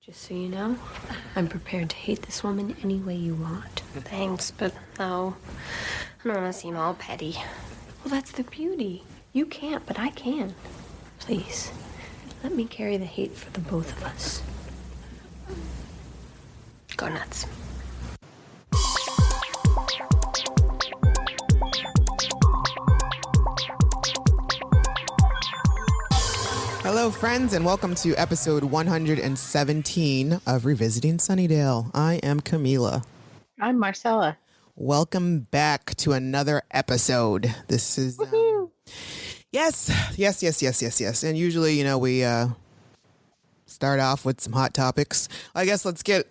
Just so you know, I'm prepared to hate this woman any way you want. Thanks, but no. I don't want to seem all petty. Well, that's the beauty. You can't, but I can. Please, let me carry the hate for the both of us. Go nuts. Hello, friends, and welcome to episode 117 of Revisiting Sunnydale. I am Camila. I'm Marcella. Welcome back to another episode. This is yes. And usually, we start off with some hot topics. I guess let's get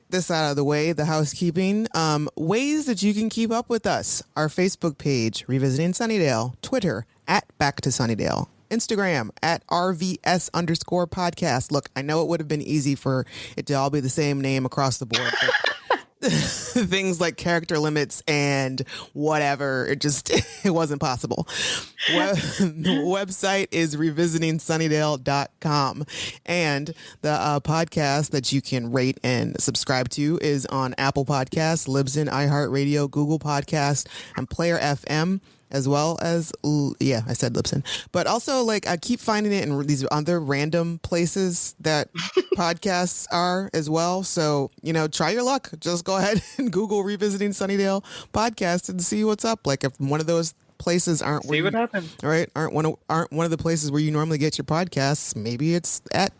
this out of the way. The housekeeping ways that you can keep up with us: our Facebook page, Revisiting Sunnydale; Twitter @BackToSunnydale; Instagram @RVS_podcast. Look, I know it would have been easy for it to all be the same name across the board, but things like character limits and whatever, it wasn't possible. The website is revisitingsunnydale.com, and the podcast that you can rate and subscribe to is on Apple Podcasts, Libsyn, iHeartRadio, Google Podcasts, and Player FM. As well as, I said Libsyn, but also I keep finding it in these other random places that podcasts are as well. So, try your luck. Just go ahead and Google Revisiting Sunnydale podcast and see what's up. Like if one of those places aren't see what happens. Right? Aren't one of the places where you normally get your podcasts. Maybe it's at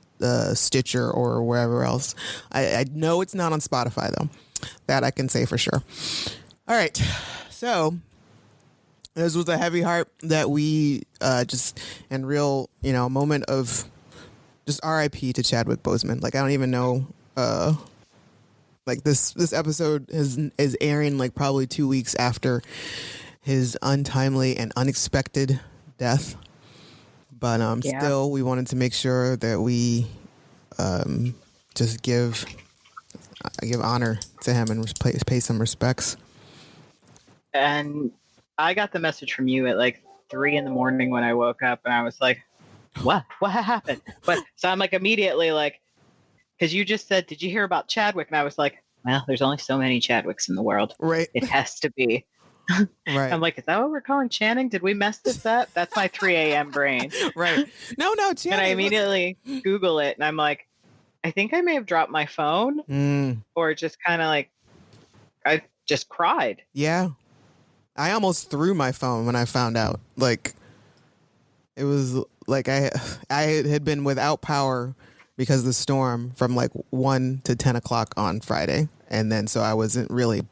Stitcher or wherever else. I know it's not on Spotify though. That I can say for sure. All right. So this was a heavy heart that we just in real, moment of just RIP to Chadwick Boseman. I don't even know. This episode is airing probably 2 weeks after his untimely and unexpected death. But still, we wanted to make sure that we just give honor to him and pay some respects. And I got the message from you at 3 a.m. when I woke up, and I was like, what happened? But so I'm immediately because you just said, did you hear about Chadwick? And I was like, well, there's only so many Chadwicks in the world. Right. It has to be. Right. I'm like, is that what we're calling Channing? Did we mess this up? That's my 3 a.m. brain. Right. No, Channing. And I immediately Google it, and I'm like, I think I may have dropped my phone or just kind of I just cried. Yeah. I almost threw my phone when I found out. It was I had been without power because of the storm from 1 to 10 o'clock on Friday. And then so I wasn't really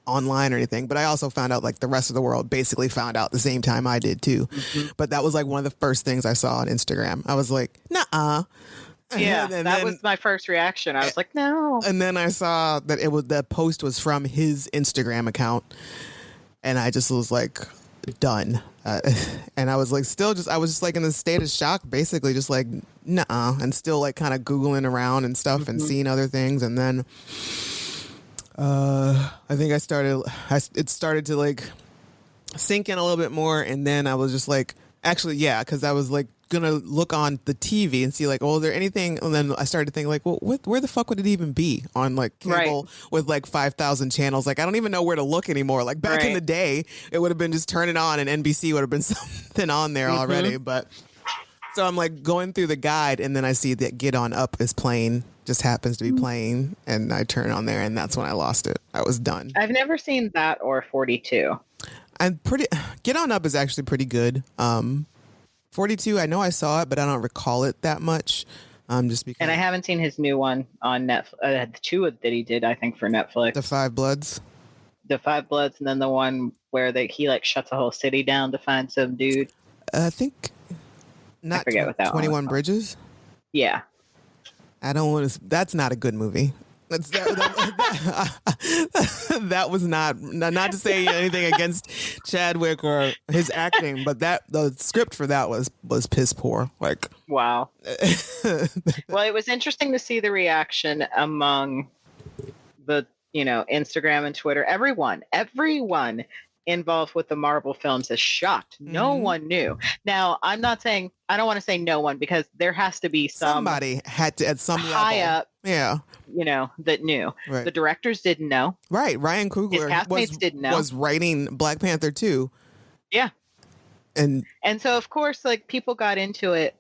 online or anything. But I also found out the rest of the world basically found out the same time I did too. Mm-hmm. But that was one of the first things I saw on Instagram. I was like, nuh-uh. Yeah, that was my first reaction. I was like, no. And then I saw that the post was from his Instagram account. And I just was done. And I was I was just in this state of shock, basically just nuh-uh. And still kind of Googling around and stuff and seeing other things. And then I think it started to sink in a little bit more. And then I was just actually, yeah, because I was gonna look on the TV and see is there anything, and then I started to think well, where the fuck would it even be on cable with 5,000 channels? I don't even know where to look anymore. Back in the day, it would have been just turn it on and NBC would have been something on there already. But so I'm going through the guide, and then I see that Get On Up is playing, just happens to be playing, and I turn on there, and that's when I lost it. I was done. I've never seen that or 42. Get On Up is actually pretty good. 42, I know I saw it, but I don't recall it that much. Just because. And I haven't seen his new one on Netflix. The two that he did, I think, for Netflix. The Five Bloods. The Five Bloods, and then the one where he shuts a whole city down to find some dude. I think. Not I forget what that 21 one was. Bridges. Yeah. I don't want to. That's not a good movie. That was not to say anything against Chadwick or his acting, but the script for that was piss poor. Wow. Well, it was interesting to see the reaction among the Instagram and Twitter. Everyone involved with the Marvel films is shocked. No one knew. Now, I'm not saying, I don't want to say no one, because there has to be somebody had to at some high level. up, Yeah, that knew. Right. The directors didn't know. Right. Ryan Coogler His castmates didn't know. was writing Black Panther 2. Yeah. And so, of course, like, people got into it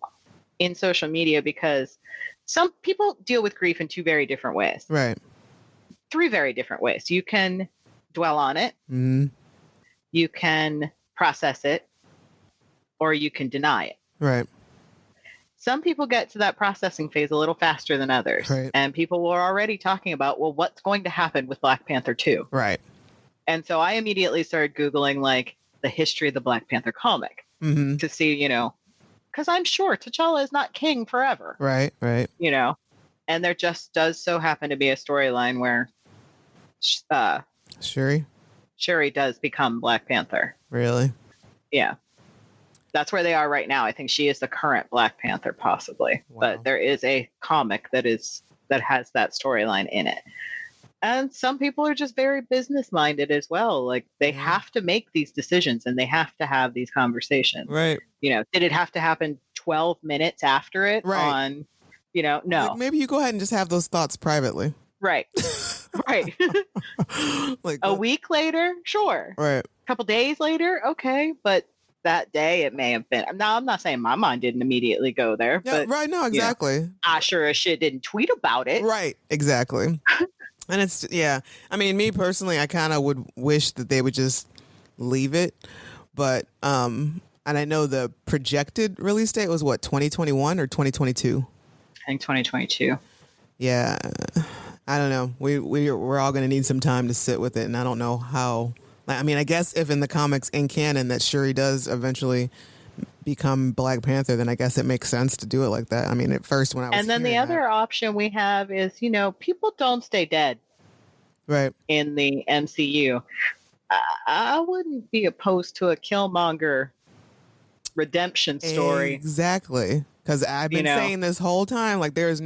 in social media because some people deal with grief in 2 very different ways. Right. 3 very different ways. You can dwell on it. You can process it, or you can deny it. Right. Some people get to that processing phase a little faster than others. Right. And people were already talking about, well, what's going to happen with Black Panther 2? Right. And so I immediately started Googling, like, the history of the Black Panther comic to see, because I'm sure T'Challa is not king forever. Right. Right. And there just does so happen to be a storyline where Shuri does become Black Panther. Really? Yeah. That's where they are right now. I think she is the current Black Panther, possibly. Wow. But there is a comic that has that storyline in it. And some people are just very business minded as well. Like, they have to make these decisions and they have to have these conversations. Right. Did it have to happen 12 minutes after it? Right. No. Like, maybe you go ahead and just have those thoughts privately. Right. Right. Like a week later, sure. Right. A couple days later, okay. But that day it may have been. Now, I'm not saying my mind didn't immediately go there. Yeah, but, right. No, exactly. I sure as shit didn't tweet about it. Right. Exactly. And it's, yeah. I mean, me personally, I kind of would wish that they would just leave it. But, and I know the projected release date was what, 2021 or 2022? I think 2022. Yeah. I don't know. We're all going to need some time to sit with it. And I don't know how. I mean, I guess if in the comics in canon that Shuri does eventually become Black Panther, then I guess it makes sense to do it like that. I mean, at first when I was And then the other option we have is, people don't stay dead. Right. In the MCU. I wouldn't be opposed to a Killmonger redemption story. Exactly. Because I've been saying this whole time, like, there is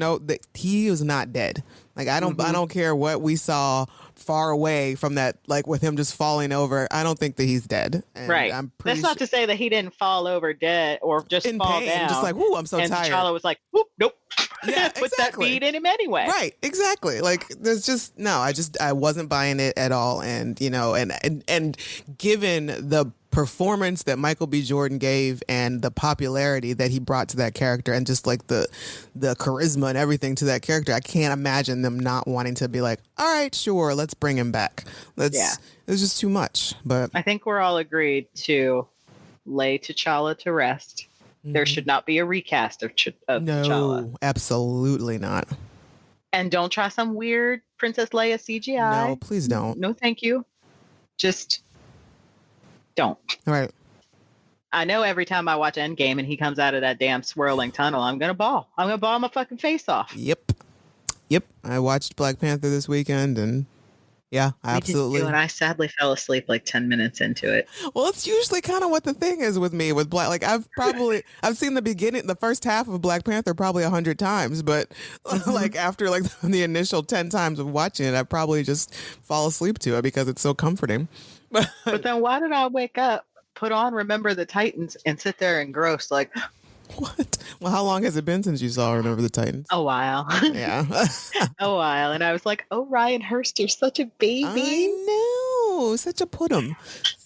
he is not dead. Like, I don't care what we saw far away from that, like, with him just falling over. I don't think that he's dead. And right. That's not to say that he didn't fall over dead or just in fall pain, down. just like, whoo, I'm so tired. And T'Challa was like, whoop, nope. Yeah, Put exactly. that bead in him anyway. Right, exactly. Like, there's just I wasn't buying it at all. And and given the performance that Michael B. Jordan gave and the popularity that he brought to that character and just like the charisma and everything to that character, I can't imagine them not wanting to be like, all right, sure, let's bring him back. It was just too much. But I think we're all agreed to lay T'Challa to rest. There should not be a recast of T'Challa. No, absolutely not. And don't try some weird Princess Leia CGI. No, please don't. No, thank you. Just don't. Right. I know every time I watch Endgame and he comes out of that damn swirling tunnel, I'm going to bawl. I'm going to bawl my fucking face off. Yep. I watched Black Panther this weekend and yeah, absolutely. And I sadly fell asleep like 10 minutes into it. Well, it's usually kind of what the thing is with me with Black. Like I've seen the first half of Black Panther probably 100 times, but like after like the initial 10 times of watching it, I probably just fall asleep to it because it's so comforting. But then why did I wake up, put on Remember the Titans, and sit there engrossed like, what? Well, how long has it been since you saw Remember the Titans? A while. Yeah. A while. And I was like, oh, Ryan Hurst, you're such a baby. I know. Such a putum.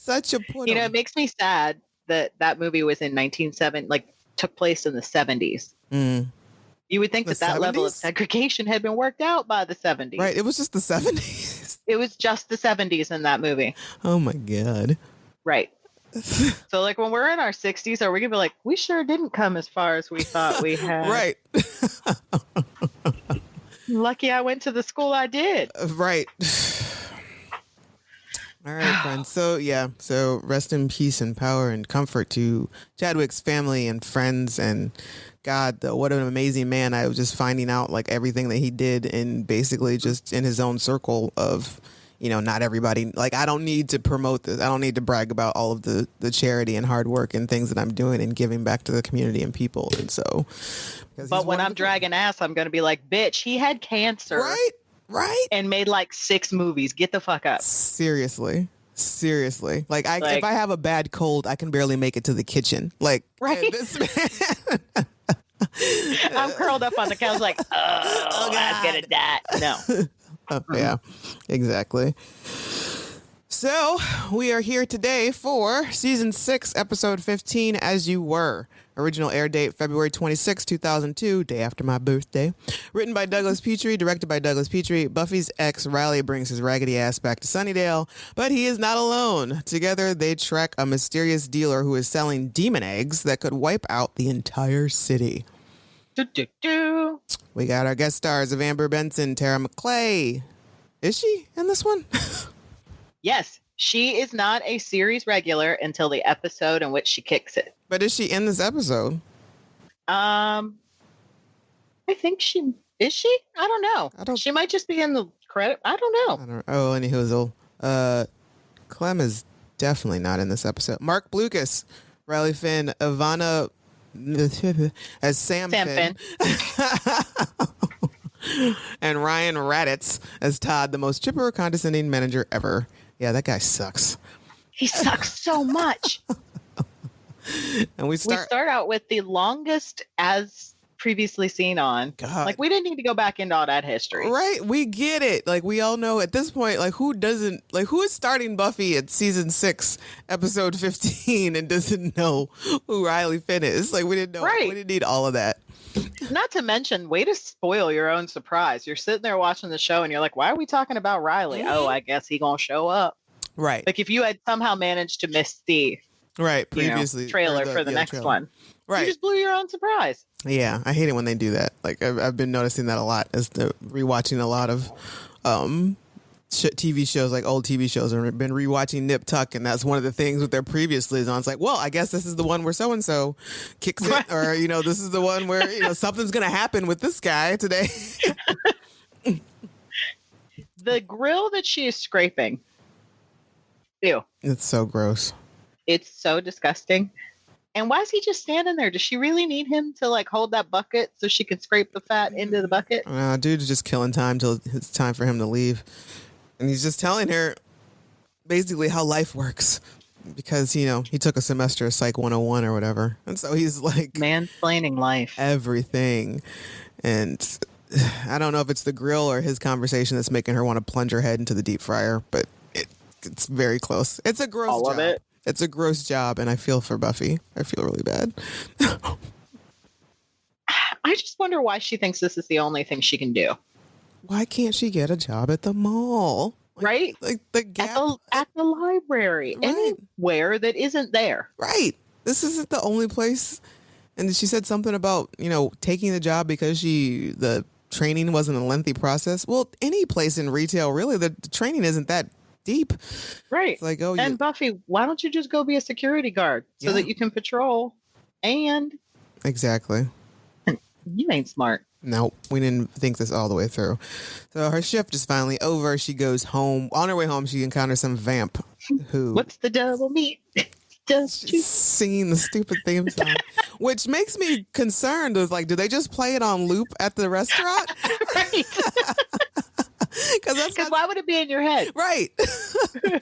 It makes me sad that movie was in 1970, like took place in the 70s. Mm. You would think that level of segregation had been worked out by the 70s. Right. It was just the 70s. It was just the 70s in that movie. Oh, my God. Right. So, like, when we're in our 60s, are we going to be like, we sure didn't come as far as we thought we had? Right. Lucky I went to the school I did. Right. All right, friends. So rest in peace and power and comfort to Chadwick's family and friends. And God, what an amazing man. I was just finding out like everything that he did and basically just in his own circle of, not everybody, like I don't need to promote this. I don't need to brag about all of the charity and hard work and things that I'm doing and giving back to the community and people. And so, but when I'm dragging ass, I'm going to be like, bitch, he had cancer. Right. And made like 6 movies. Get the fuck up. Seriously. Seriously. Like, if I have a bad cold, I can barely make it to the kitchen. Like, Right? this man. I'm curled up on the couch like, oh I'm gonna die. No. Yeah, exactly. So we are here today for season 6, episode 15, As You Were. Original air date February 26, 2002, day after my birthday. Written by Douglas Petrie, directed by Douglas Petrie. Buffy's ex, Riley, brings his raggedy ass back to Sunnydale, but he is not alone. Together, they track a mysterious dealer who is selling demon eggs that could wipe out the entire city. We got our guest stars of Amber Benson, Tara McClay. Is she in this one? Yes, she is not a series regular until the episode in which she kicks it. But is she in this episode? I think she is. She? I don't know. She might just be in the credit. I don't know. Anywho, Clem is definitely not in this episode. Mark Blucas, Riley Finn, Ivana as Sam Finn. And Ryan Raditz as Todd, the most chipper, condescending manager ever. Yeah, that guy sucks. He sucks so much. And we start out with the longest as previously seen on. God. Like, we didn't need to go back into all that history. Right. We get it. Like, we all know at this point, like, who is starting Buffy at season 6, episode 15 and doesn't know who Riley Finn is? Like, we didn't know. Right. We didn't need all of that. Not to mention, way to spoil your own surprise. You're sitting there watching the show and you're like, why are we talking about Riley? Mm-hmm. Oh, I guess he gonna show up. Right. Like, if you had somehow managed to miss the previously trailer for the next trailer. one. Right. You just blew your own surprise. Yeah, I hate it when they do that. Like, I've been noticing that a lot as rewatching a lot of TV shows, like old TV shows. I've been rewatching Nip Tuck, and that's one of the things with their previous liaisons. It's like, well, I guess this is the one where so and so kicks it, or this is the one where something's gonna happen with this guy today. The grill that she is scraping. Ew. It's so gross. It's so disgusting. And why is he just standing there? Does she really need him to like hold that bucket so she can scrape the fat into the bucket? Dude's just killing time till it's time for him to leave. And he's just telling her basically how life works. Because, he took a semester of Psych 101 or whatever. And so he's like... mansplaining life. Everything. And I don't know if it's the grill or his conversation that's making her want to plunge her head into the deep fryer. But it's very close. It's a gross job. All of it. It's a gross job, and I feel for Buffy. I feel really bad. I just wonder why she thinks this is the only thing she can do. Why can't she get a job at the mall? Right? Like the Gap. At the library. Right. Anywhere that isn't there. Right. This isn't the only place. And she said something about, taking the job because the training wasn't a lengthy process. Well, any place in retail, really, the training isn't that deep. Right. It's like, and Buffy, why don't you just go be a security guard so that you can patrol? And exactly. You ain't smart. Nope, we didn't think this all the way through. So her shift is finally over. She goes home. On her way home, she encounters some vamp who... What's the double meat? She's singing the stupid theme song, which makes me concerned. Is like, do they just play it on loop at the restaurant? Right. Because why would it be in your head? Right.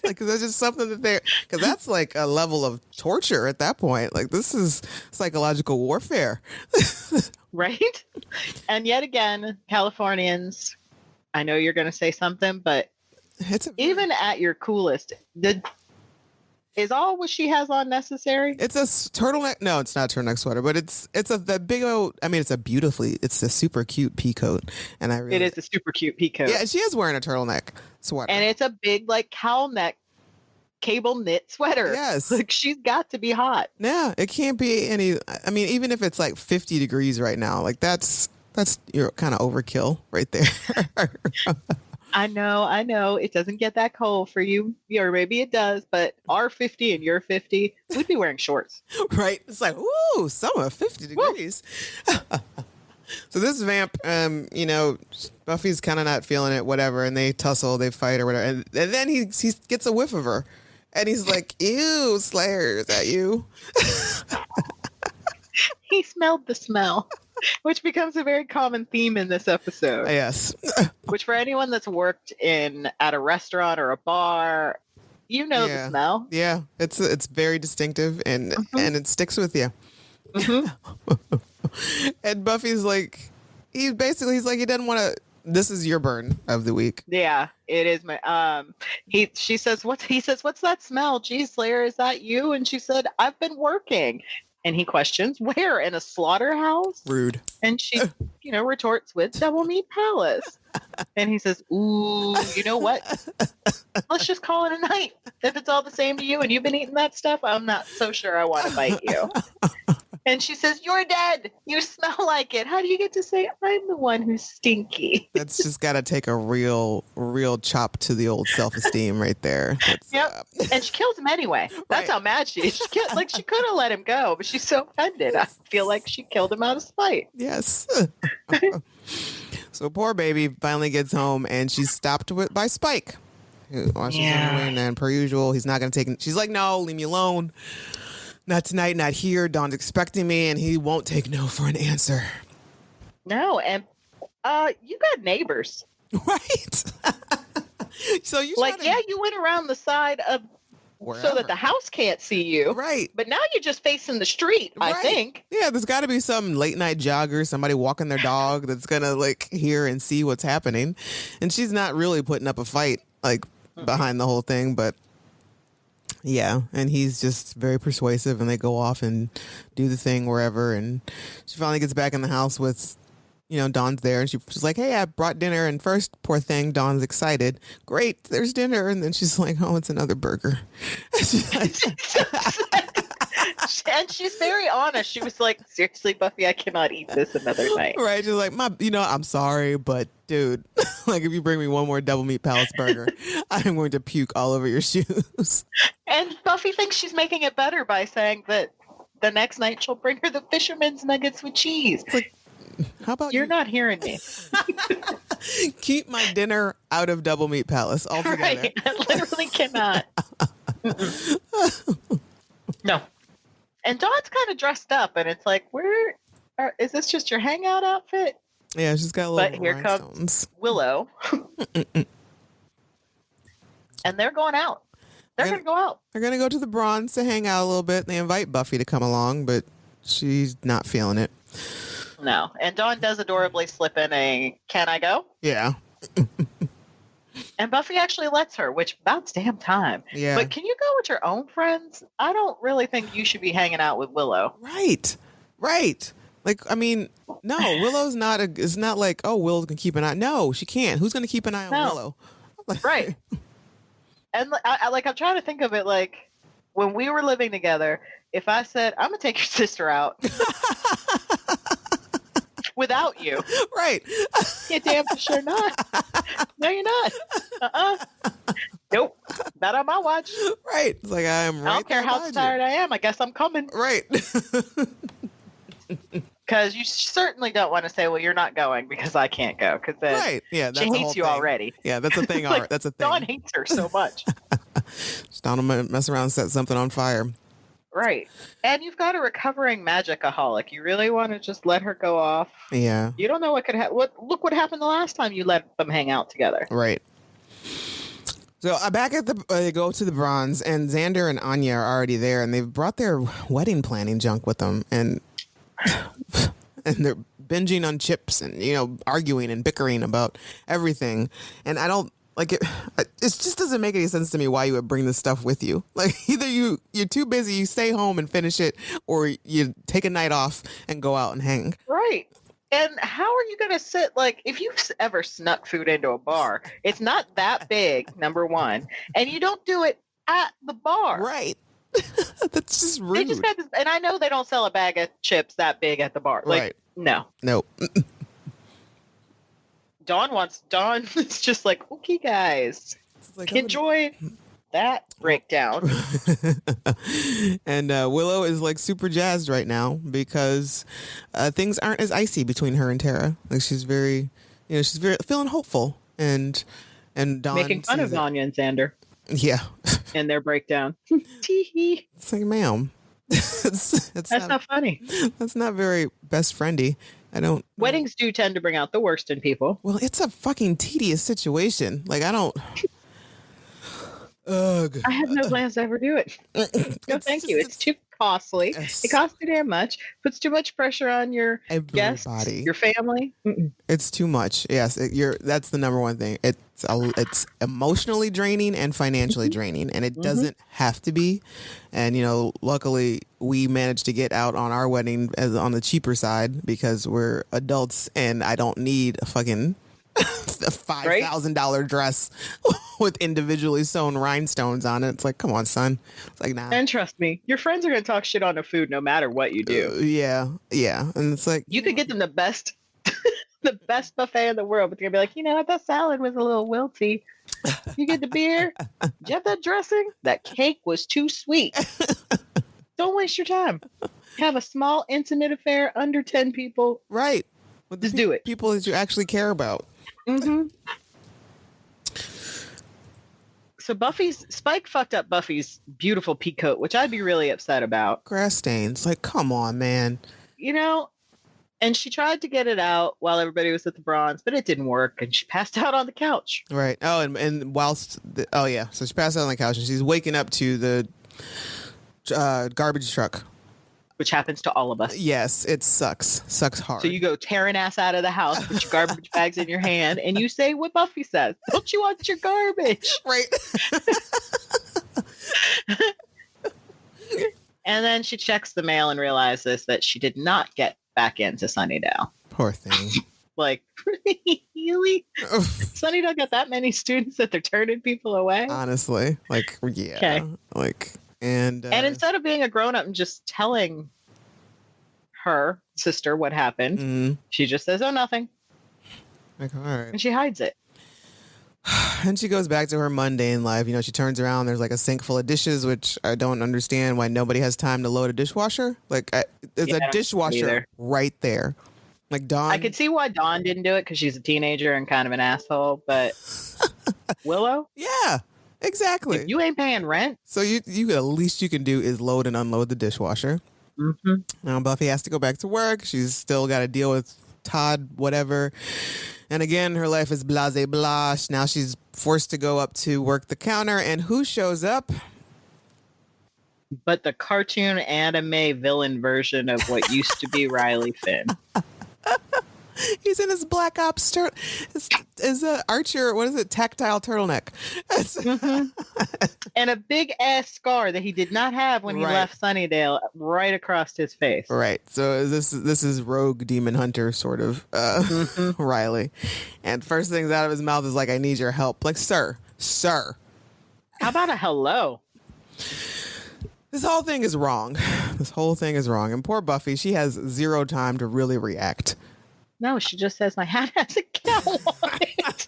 Like, that's just something that because that's like a level of torture at that point. Like, this is psychological warfare. Right. And yet again, Californians, I know you're going to say something, but even at your coolest, is all what she has on necessary? It's a turtleneck. No, it's not a turtleneck sweater, but it's a big old. I mean, it's a super cute pea coat, and it is a super cute pea coat. Yeah, she is wearing a turtleneck sweater, and it's a big like cowl neck cable knit sweater. Yes, like she's got to be hot. Yeah, it can't be any. I mean, even if it's like 50 degrees right now, like that's your kind of overkill right there. I know. It doesn't get that cold for you. Or maybe it does, but our 50 and your 50, we'd be wearing shorts. Right. It's like, ooh, summer, 50 degrees. So this vamp, Buffy's kind of not feeling it, whatever, and they tussle, they fight or whatever. And then he gets a whiff of her. And he's like, ew, Slayer, is that you? He smelled the smell. Which becomes a very common theme in this episode. Yes. Which for anyone that's worked at a restaurant or a bar, You know the smell. Yeah, it's very distinctive, and it sticks with you. And Buffy's like, he's like, he doesn't want to. This is your burn of the week. Yeah, it is my. She says, he says, what's that smell? Geez, Slayer, is that you? And she said, I've been working. And he questions, where? In a slaughterhouse? Rude. And she, retorts with Double Meat Palace. And he says, ooh, you know what? Let's just call it a night. If it's all the same to you and you've been eating that stuff, I'm not so sure I want to bite you. And she says, you're dead. You smell like it. How do you get to say I'm the one who's stinky? That's just got to take a real chop to the old self-esteem right there. Yep. And she kills him anyway. That's how mad she is. She could have let him go, but she's so offended. I feel like she killed him out of spite. Yes. So poor baby finally gets home, and she's stopped by Spike. While she's on her way, and then per usual, he's not going to take. She's like, no, leave me alone. Not tonight, not here. Dawn's expecting me, and he won't take no for an answer. No, and you got neighbors, right? So you you went around the side of wherever, so that the house can't see you, right? But now you're just facing the street. Right. I think. Yeah, there's got to be some late night jogger, somebody walking their dog that's gonna hear and see what's happening, and she's not really putting up a fight behind the whole thing, but. Yeah, and he's just very persuasive, and they go off and do the thing wherever, and she finally gets back in the house with, Dawn's there, and she's like, hey, I brought dinner, and first, poor thing, Dawn's excited. Great, there's dinner, and then she's like, oh, it's another burger. And she's very honest. She was like, seriously, Buffy, I cannot eat this another night. Right, she's like, I'm sorry, but dude, if you bring me one more Double Meat Palace burger, I'm going to puke all over your shoes. And Buffy thinks she's making it better by saying that the next night she'll bring her the fisherman's nuggets with cheese. How about you're not hearing me? Keep my dinner out of Double Meat Palace altogether. Right, I literally cannot. No. And Dawn's kind of dressed up, and it's like, is this just your hangout outfit? Yeah, she's got a little. But here comes Willow, and they're going out. They're going to go out. They're going to go to the Bronze to hang out a little bit. They invite Buffy to come along, but she's not feeling it. No, and Dawn does adorably slip in a "Can I go?" Yeah. And Buffy actually lets her, which about damn time. Yeah. But can you go with your own friends? I don't really think you should be hanging out with Willow. Right. No, Willow's not it's not like, oh, Willow can keep an eye. No, she can't. Who's going to keep an eye on Willow? Right. And I'm trying to think of it when we were living together, if I said, I'm going to take your sister out. Without you. Right. Yeah, damn for sure not. No, you're not. Nope. Not on my watch. Right. It's like, I don't care how tired I am. I guess I'm coming. Right. Because you certainly don't want to say, well, you're not going because I can't go. Because then right. Yeah, that's she hates you thing. Already. Yeah, that's a thing. That's a thing. Dawn hates her so much. Just don't mess around and set something on fire. Right. And you've got a recovering magicaholic. You really want to just let her go off? Yeah. You don't know what could happen. Look what happened the last time you let them hang out together. Right. So back at they go to the Bronze, and Xander and Anya are already there, and they've brought their wedding planning junk with them, and they're binging on chips and arguing and bickering about everything. And I don't. It just doesn't make any sense to me why you would bring this stuff with you. Either you're too busy, you stay home and finish it, or you take a night off and go out and hang. Right. And how are you going to sit, if you've ever snuck food into a bar, it's not that big, number one, and you don't do it at the bar. Right. That's just rude. They just got this, and I know they don't sell a bag of chips that big at the bar. Right. No. Nope. Dawn is just like, okay, guys, enjoy that breakdown. And Willow is super jazzed right now because things aren't as icy between her and Tara. She's very, she's very feeling hopeful, and Dawn making fun of Anya and Xander. Yeah. And their breakdown. Tee-hee. It's like, ma'am, that's not funny. That's not very best friendy. Weddings do tend to bring out the worst in people. Well, it's a fucking tedious situation. Ugh. I have no plans to ever do it. No, thank you. It's too costly. It costs too damn much. Puts too much pressure on your guests, everybody. your family. Mm-mm. It's too much. Yes, that's the number one thing. It's emotionally draining and financially draining, and it doesn't have to be. And luckily we managed to get out on our wedding on the cheaper side because we're adults, and I don't need a fucking $5,000 dress with individually sewn rhinestones on it. It's like, come on, son. It's like, nah. And trust me, your friends are going to talk shit on the food no matter what you do. Yeah. And it's like, you could get them the best the best buffet in the world, but they're going to be like, that salad was a little wilty. You get the beer. Did you have that dressing? That cake was too sweet. Don't waste your time. Have a small, intimate affair under 10 people. Right. Just do it. People that you actually care about. Mm-hmm. So Spike fucked up Buffy's beautiful peacoat, which I'd be really upset about. Grass stains. Like, come on, man. And she tried to get it out while everybody was at the bronze, but it didn't work, and she passed out on the couch. Right. Oh, and whilst... so she passed out on the couch, and she's waking up to the garbage truck. Which happens to all of us. Yes, it sucks. Sucks hard. So you go tearing ass out of the house with your garbage bags in your hand, and you say what Buffy says. Don't you want your garbage? Right. And then she checks the mail and realizes that she did not get back into Sunnydale. Poor thing. Like, really? Sunnydale got that many students that they're turning people away? Honestly. Like, yeah. Okay. Like... And instead of being a grown-up and just telling her sister what happened, she just says, oh, nothing. Like, all right. And she hides it. And she goes back to her mundane life. She turns around. There's like a sink full of dishes, which I don't understand why nobody has time to load a dishwasher. Like, there's a dishwasher right there. Like, Dawn. I could see why Dawn didn't do it because she's a teenager and kind of an asshole. But Willow? Yeah. Exactly. If you ain't paying rent. So you at least you can do is load and unload the dishwasher. Mm-hmm. Now Buffy has to go back to work. She's still got to deal with Todd, whatever. And again, her life is blase blah. Now she's forced to go up to work the counter. And who shows up? But the cartoon anime villain version of what used to be Riley Finn. He's in his Black Ops is a Archer, what is it, tactile turtleneck. And a big ass scar that he did not have when he left Sunnydale right across his face. Right. So this is rogue demon hunter sort of Riley. And first things out of his mouth is like, I need your help. Like, sir. How about a hello? This whole thing is wrong. And poor Buffy, she has zero time to really react. No, she just says my hat has a cow on it.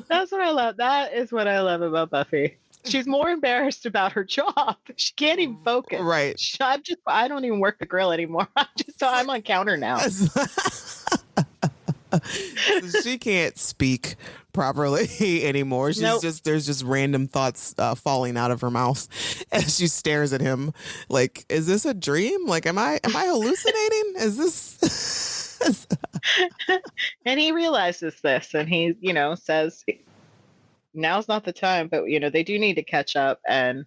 That's what I love. That is what I love about Buffy. She's more embarrassed about her job. She can't even focus. Right. I don't even work the grill anymore. I'm on counter now. She can't speak properly anymore. She's there's just random thoughts falling out of her mouth as she stares at him like, is this a dream? Like, am I hallucinating? Is this And he realizes this, and he says now's not the time, but they do need to catch up, and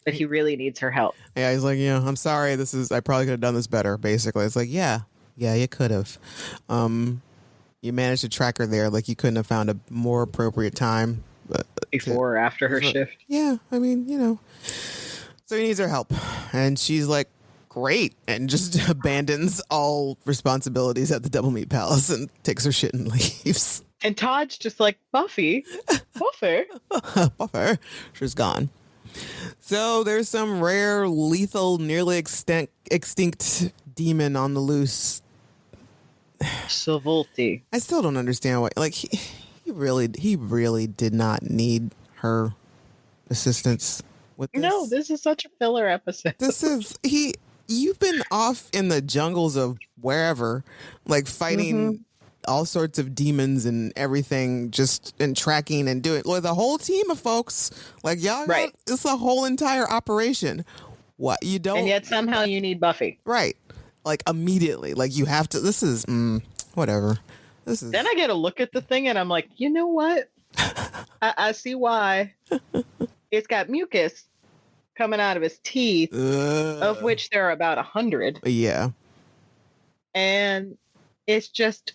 that he really needs her help. Yeah, he's like, I'm sorry, I probably could have done this better, basically. It's like, yeah, you could have. You managed to track her there. Like, you couldn't have found a more appropriate time. Before or after her shift. Yeah, I mean, So he needs her help. And she's like, great. And just abandons all responsibilities at the Double Meat Palace and takes her shit and leaves. And Todd's just like, Buffy. Buffy. She's gone. So there's some rare, lethal, nearly extinct demon on the loose. Savolti. I still don't understand why. Like, he really did not need her assistance with this. No, this is such a filler episode. You've been off in the jungles of wherever, like fighting all sorts of demons and everything, and tracking and doing the whole team of folks. Like, y'all, right? It's a whole entire operation. What you don't, and yet somehow you need Buffy, right? Like, immediately, like, you have to. This is whatever. This is. Then I get a look at the thing and I'm like, you know what? I see why. It's got mucus coming out of his teeth, of which there are about 100. Yeah. And it's just,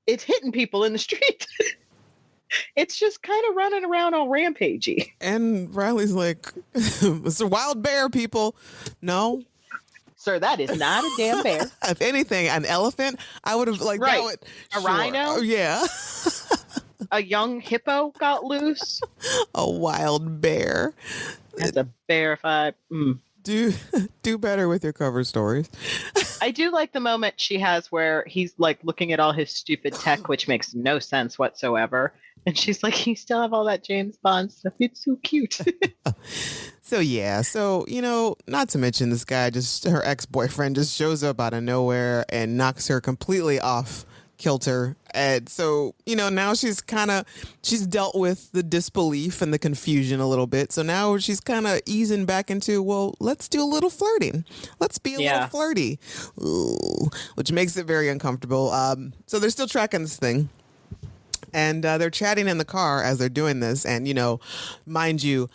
it's hitting people in the street. It's just kind of running around all rampagey. And Riley's like, it's a wild bear, people. No. Sir, that is not a damn bear. If anything, an elephant, I would have like Right. that would, A sure. rhino? Oh, yeah. A young hippo got loose. A wild bear. That's a bear if I... Do better with your cover stories. I do like the moment she has where he's like looking at all his stupid tech, which makes no sense whatsoever. And she's like, you still have all that James Bond stuff. It's so cute. So, yeah. So, not to mention this guy, just her ex-boyfriend just shows up out of nowhere and knocks her completely off kilter. And so, now she's dealt with the disbelief and the confusion a little bit. So now she's kind of easing back into, well, let's do a little flirting. Let's be a little flirty. Ooh, which makes it very uncomfortable. So they're still tracking this thing. And they're chatting in the car as they're doing this. And, mind you,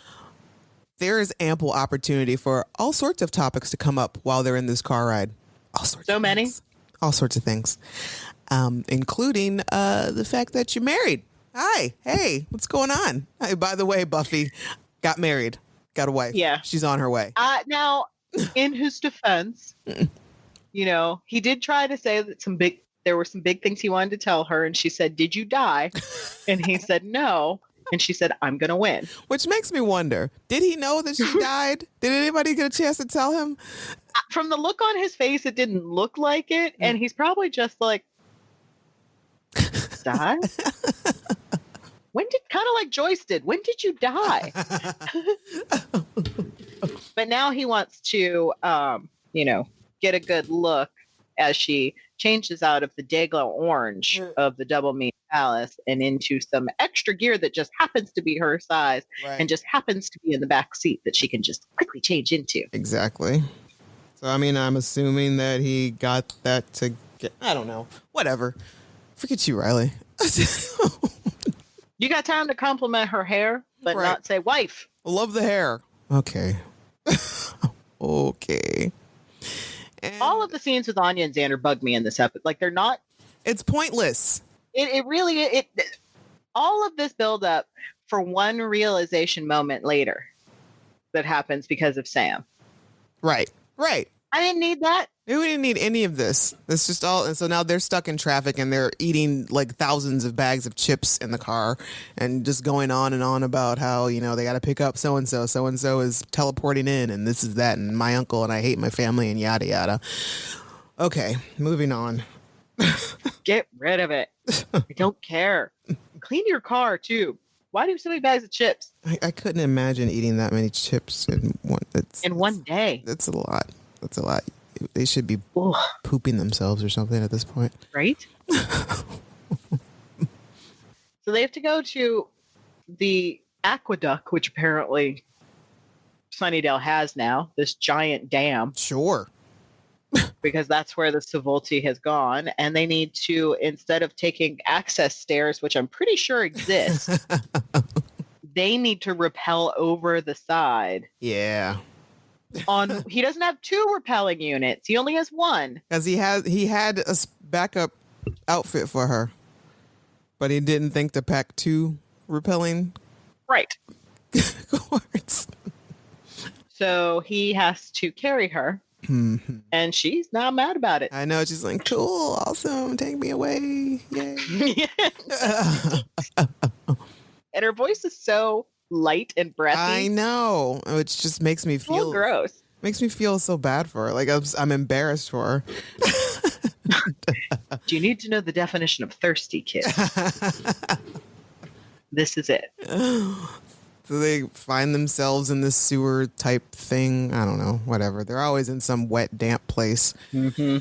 there is ample opportunity for all sorts of topics to come up while they're in this car ride. All sorts of things. All sorts of things. Including the fact that you're married. Hi. Hey, what's going on? Hey, by the way, Buffy got married. Got a wife. Yeah. She's on her way. Now, in his defense, he did try to say that there were some big things he wanted to tell her. And she said, did you die? And he said, no. And she said, I'm going to win. Which makes me wonder, did he know that she died? Did anybody get a chance to tell him? From the look on his face, it didn't look like it. And he's probably just like, die? Kind of like Joyce did. When did you die? But now he wants to, get a good look as she changes out of the Dayglow orange of the Double Meat Palace and into some extra gear that just happens to be her size and just happens to be in the back seat that she can just quickly change into. Exactly. So, I'm assuming that he got that to get, I don't know, whatever. Forget you, Riley. You got time to compliment her hair, but not say wife. Love the hair. Okay. Okay. And all of the scenes with Anya and Xander bug me in this episode. Like, they're not. It's pointless. It really. All of this build up for one realization moment later that happens because of Sam. Right. I didn't need that. We didn't need any of this. It's just all. And so now they're stuck in traffic and they're eating like thousands of bags of chips in the car and just going on and on about how, they got to pick up so-and-so. So-and-so is teleporting in and this is that and my uncle and I hate my family and yada, yada. Okay, moving on. Get rid of it. I don't care. Clean your car, too. Why do you have so many bags of chips? I couldn't imagine eating that many chips in one day. That's a lot. That's a lot. They should be pooping themselves or something at this point. Right? So they have to go to the aqueduct, which apparently Sunnydale has now, this giant dam. Sure. Because that's where the Savolti has gone. And they need to, instead of taking access stairs, which I'm pretty sure exist, they need to rappel over the side. Yeah. He doesn't have 2 rappelling units. He only has 1. Because he had a backup outfit for her, but he didn't think to pack 2 rappelling. Right. Cords. So he has to carry her, and she's not mad about it. I know. She's like, cool, awesome, take me away, yay. And her voice is so light and breathy. I know, which just makes me feel gross. Makes me feel so bad for her. Like I'm embarrassed for her. Do you need to know the definition of thirsty, kid? This is it. So they find themselves in this sewer type thing. I don't know, whatever. They're always in some wet, damp place. Mm-hmm.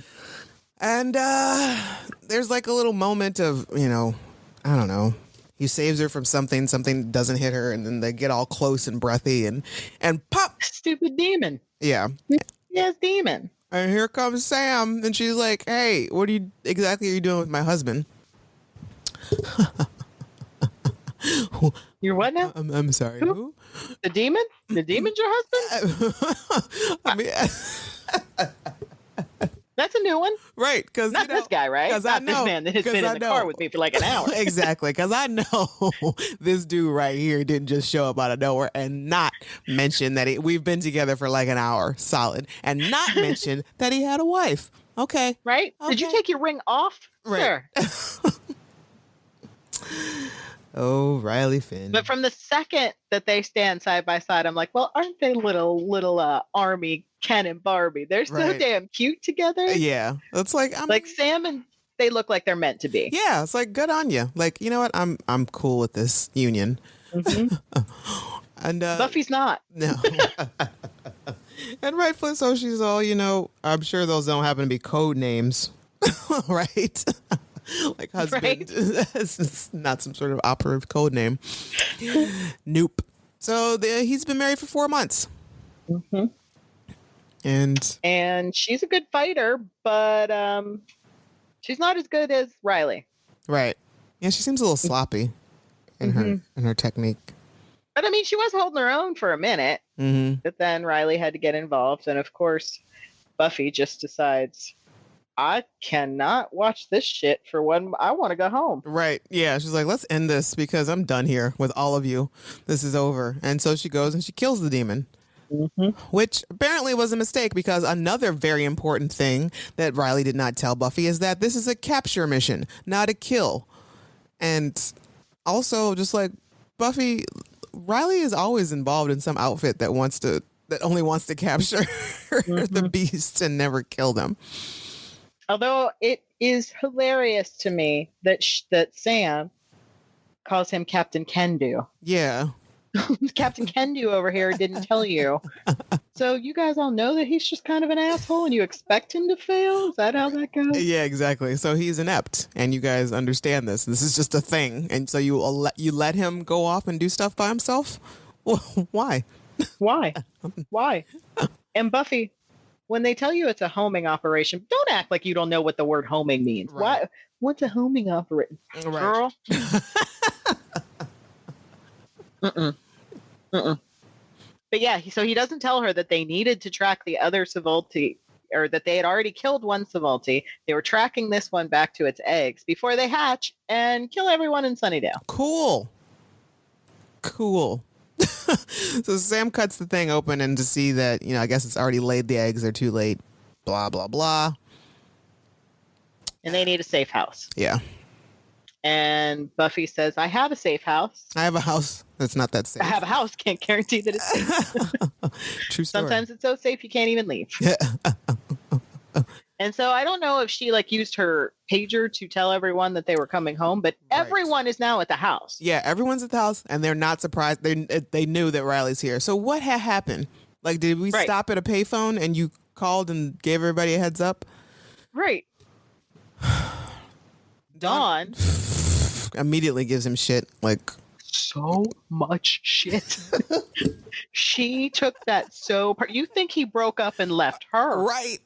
And there's like a little moment of, I don't know. He saves her from something doesn't hit her, and then they get all close and breathy and pop. Stupid demon. Yeah. Yes, demon. And here comes Sam, and she's like, "Hey, what exactly are you doing with my husband?" You're what now? I'm sorry. Who? The demon? The demon's your husband? I mean, That's a new one. right? Because Not this guy, right? Because I Not know this man that has been in the car with me for like an hour. Exactly, because I know this dude right here didn't just show up out of nowhere and not mention that we've been together for like an hour solid, and not mention that he had a wife. Okay, Right? Okay. Did you take your ring off? Right. Sure. Oh, Riley Finn. But from the second that they stand side by side, I'm like, well, aren't they little army Ken and Barbie? They're so Right. damn cute together. Yeah, it's like Like Sam and they look like they're meant to be. Yeah, it's like good on you. Like, you know what? I'm cool with this union. Mm-hmm. And Buffy's not. No. And rightfully so. She's all, I'm sure those don't happen to be code names, right? Like husband. Right. It's not some sort of operative code name. Nope. So he's been married for 4 months. Mm-hmm. And she's a good fighter, but she's not as good as Riley. Right. Yeah, she seems a little sloppy in her technique. But I mean, she was holding her own for a minute. Mm-hmm. But then Riley had to get involved, and of course, Buffy just decides, I cannot watch this shit for one. I want to go home. Right. Yeah. She's like, let's end this because I'm done here with all of you. This is over. And so she goes and she kills the demon, which apparently was a mistake because another very important thing that Riley did not tell Buffy is that this is a capture mission, not a kill. And also, just like Buffy, Riley is always involved in some outfit that only wants to capture the beast and never kill them. Although it is hilarious to me that Sam calls him Captain Can-Do. Yeah. Captain Can-Do over here didn't tell you. So you guys all know that he's just kind of an asshole and you expect him to fail? Is that how that goes? Yeah, exactly. So he's inept and you guys understand this. This is just a thing. And so you let him go off and do stuff by himself? Well, why? Why? And Buffy, when they tell you it's a homing operation, don't act like you don't know what the word homing means. Right. Why? What's a homing operation? Right. Girl? But yeah, so he doesn't tell her that they needed to track the other Savolti, or that they had already killed one Savolti. They were tracking this one back to its eggs before they hatch and kill everyone in Sunnydale. Cool. So Sam cuts the thing open and to see that, I guess it's already laid the eggs. They're too late. Blah, blah, blah. And they need a safe house. Yeah. And Buffy says, I have a safe house. I have a house that's not that safe. I have a house. Can't guarantee that it's safe. True story. Sometimes it's so safe you can't even leave. And so I don't know if she used her pager to tell everyone that they were coming home, but everyone is now at the house. Yeah, everyone's at the house and they're not surprised. They knew that Riley's here. So what had happened? Like, did we stop at a payphone and you called and gave everybody a heads up? Right. Dawn immediately gives him shit. Like, so much shit. She took that you think he broke up and left her. Right.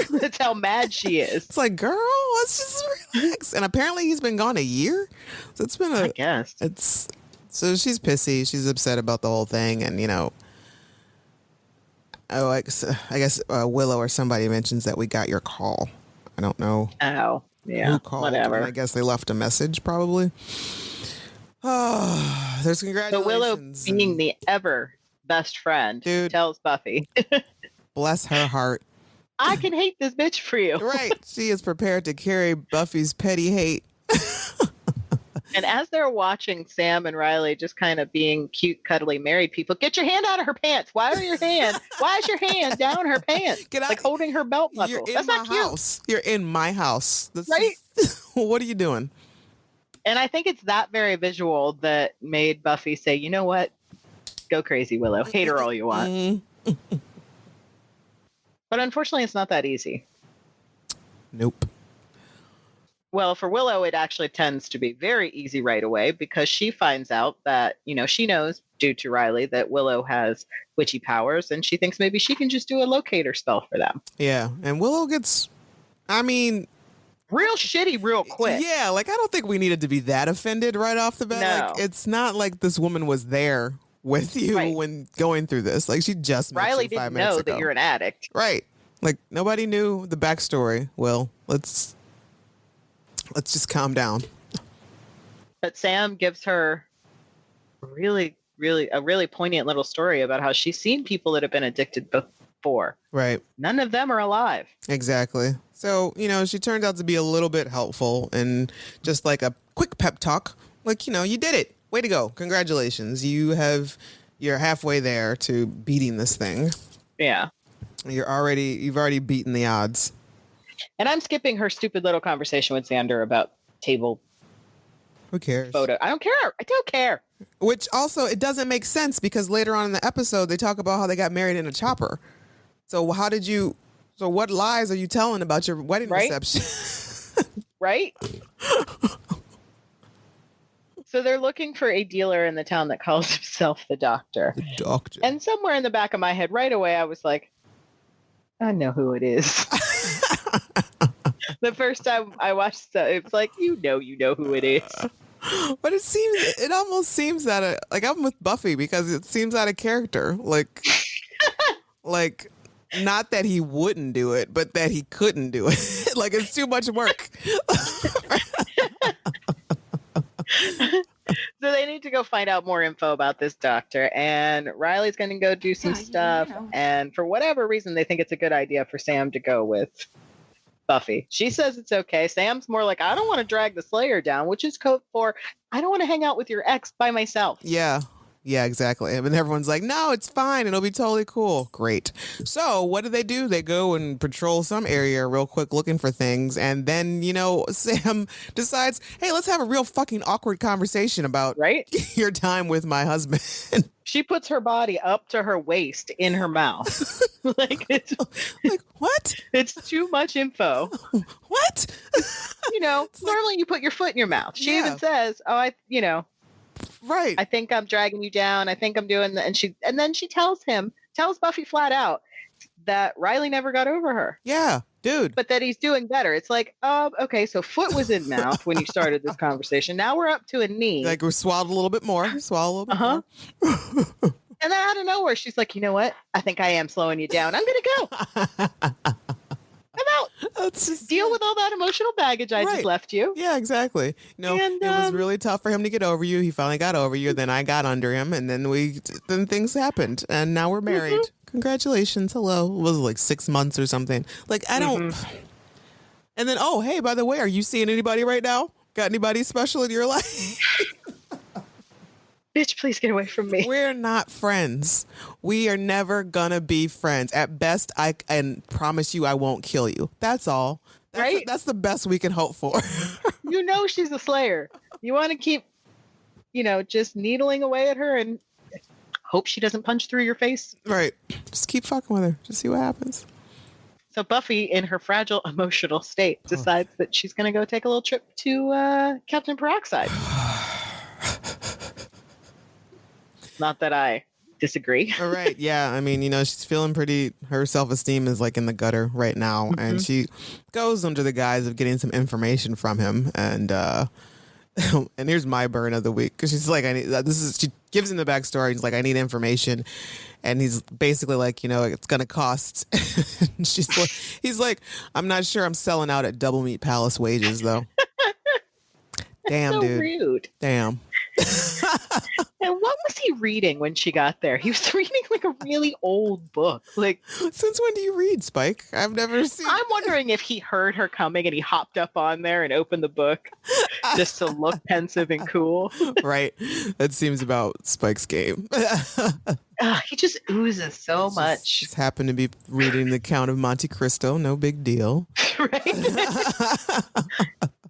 That's how mad she is. It's like, girl, let's just relax. And apparently he's been gone a year. So it's been I guess. So she's pissy. She's upset about the whole thing. And, I guess Willow or somebody mentions that we got your call. I don't know. Oh, yeah. Who called? Whatever. And I guess they left a message probably. Oh, there's congratulations. So Willow, being the ever best friend, Dude. tells Buffy, bless her heart. I can hate this bitch for you. Right. She is prepared to carry Buffy's petty hate. And as they're watching Sam and Riley just kind of being cute, cuddly married people, get your hand out of her pants. Why is your hand down her pants? Get out. Like holding her belt buckle. You're in That's my not cute. house. You're in my house. Right? What are you doing? And I think it's that very visual that made Buffy say, you know what? Go crazy, Willow. Hate her all you want. But unfortunately, it's not that easy. Nope. Well, for Willow, it actually tends to be very easy right away because she finds out that, she knows due to Riley that Willow has witchy powers and she thinks maybe she can just do a locator spell for them. Yeah. And Willow gets, real shitty real quick. Yeah, like I don't think we needed to be that offended right off the bat. No. Like it's not like this woman was there with you when going through this. Like she just met Riley you 5 didn't minutes know ago. that you're an addict. Right. Like nobody knew the backstory. Well, let's just calm down. But Sam gives her a really poignant little story about how she's seen people that have been addicted before. Right. None of them are alive. Exactly. So, she turned out to be a little bit helpful and just like a quick pep talk. Like, you did it. Way to go. Congratulations. You're halfway there to beating this thing. Yeah. You've already beaten the odds. And I'm skipping her stupid little conversation with Xander about table Who cares? photo. I don't care. Which also, it doesn't make sense because later on in the episode, they talk about how they got married in a chopper. So what lies are you telling about your wedding reception? Right? So they're looking for a dealer in the town that calls himself the Doctor. The Doctor. And somewhere in the back of my head right away, I was like, I know who it is. The first time I watched it was like, you know who it is. But it almost seems like I'm with Buffy because it seems out of character. Like not that he wouldn't do it, but that he couldn't do it. Like it's too much work. So they need to go find out more info about this doctor, and Riley's going to go do some stuff. And for whatever reason, they think it's a good idea for Sam to go with Buffy. She says it's okay. Sam's more like, I don't want to drag the Slayer down, which is code for I don't want to hang out with your ex by myself. Yeah, exactly. And everyone's like, no, it's fine. It'll be totally cool. Great. So what do? They go and patrol some area real quick looking for things. And then, Sam decides, hey, let's have a real fucking awkward conversation about your time with my husband. She puts her body up to her waist in her mouth. like what? It's too much info. What? Normally you put your foot in your mouth. She even says, right. I think I'm dragging you down. I think I'm doing that. And then she tells Buffy flat out that Riley never got over her. Yeah, dude. But that he's doing better. It's like, okay, so foot was in mouth when you started this conversation. Now we're up to a knee. Like we swallowed a little bit more. Swallow a little bit more. And then out of nowhere, she's like, you know what? I think I am slowing you down. I'm going to go. I'm out. Let's just deal with all that emotional baggage I just left you. Yeah, exactly. It was really tough for him to get over you. He finally got over you. Then I got under him, and then things happened, and now we're married. Mm-hmm. Congratulations. Hello. It was like 6 months or something. Like I don't. Mm-hmm. And then, oh, hey, by the way, are you seeing anybody right now? Got anybody special in your life? Bitch, please get away from me. We're not friends. We are never gonna be friends. At best, I can promise you I won't kill you. That's all. That's the best we can hope for. She's a Slayer. You want to keep, just needling away at her and hope she doesn't punch through your face. Right. Just keep fucking with her. Just see what happens. So Buffy, in her fragile emotional state, decides that she's going to go take a little trip to Captain Peroxide. Not that I disagree. All right. Yeah. I mean, she's feeling her self-esteem is like in the gutter right now. Mm-hmm. And she goes under the guise of getting some information from him. And and here's my burn of the week. Cause she's like, she gives him the backstory. He's like, I need information. And he's basically like, it's going to cost. He's like, I'm not sure I'm selling out at Double Meat Palace wages though. Damn, so dude. Rude. Damn. And what was he reading when she got there? He was reading like a really old book. Like, since when do you read, Spike? I've never seen. I'm wondering if he heard her coming and he hopped up on there and opened the book just to look pensive and cool. Right. That seems about Spike's game. He just oozes so much. Just happened to be reading The Count of Monte Cristo. No big deal. Right.